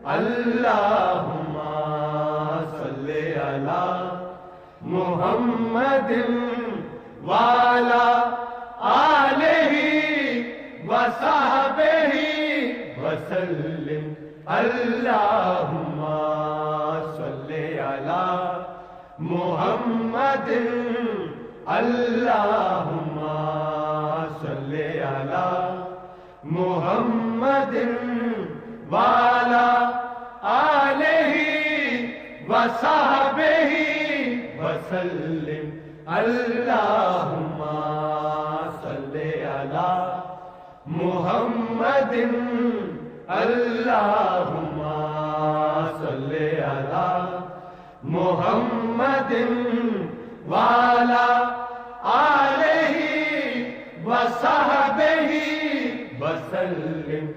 اللہم صلی علی محمد وعلی آلہ وصحبہ وسلم اللہم صلی علی محمد اللہم صلی علی محمد وعلی آلہ وصحبہ وسلم اللہم صلی علی محمد اللہم صلی علی محمد وعلی آلہ وصحبہ وسلم